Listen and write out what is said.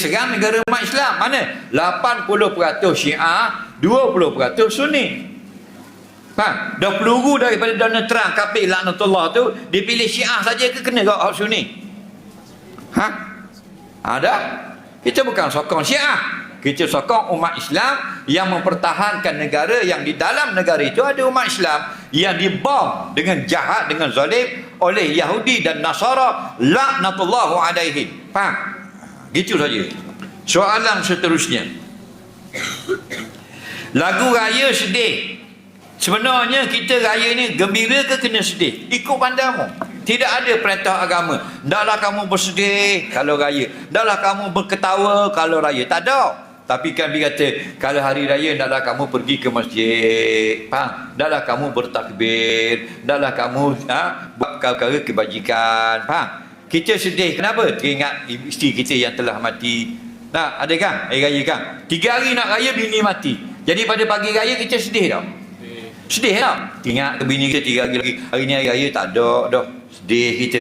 serang negara umat Islam. Mana? 80% Syiah, 20% Sunni. Faham? Dah peluru daripada Donald Trump, kafir laknatullah tu, dipilih Syiah saja ke kena kau Sunni? Ha? Ada? Kita bukan sokong Syiah. Kita sokong umat Islam yang mempertahankan negara, yang di dalam negara itu ada umat Islam yang dibom dengan jahat, dengan zalim oleh Yahudi dan Nasara laknatullahu alaihim. Faham? Gitu saja. Soalan seterusnya. Lagu raya sedih. Sebenarnya kita raya ni gembira ke kena sedih? Ikut pandanganmu. Tidak ada perintah agama. Taklah kamu bersedih kalau raya. Taklah kamu berketawa kalau raya. Tak ada. Tapi kan dia kata, kalau hari raya taklah kamu pergi ke masjid. Faham? Taklah kamu bertakbir. Taklah kamu buat perkara kebajikan. Faham? Kita sedih. Kenapa? Teringat isteri kita yang telah mati. Nah, ada kan? Hari raya kan? 3 hari nak raya, bini mati. Jadi pada pagi raya kita sedih tak? Sedih tak? Teringat ke bini kita 3 hari lagi. Hari ni hari raya tak ada dah. Sedih kita.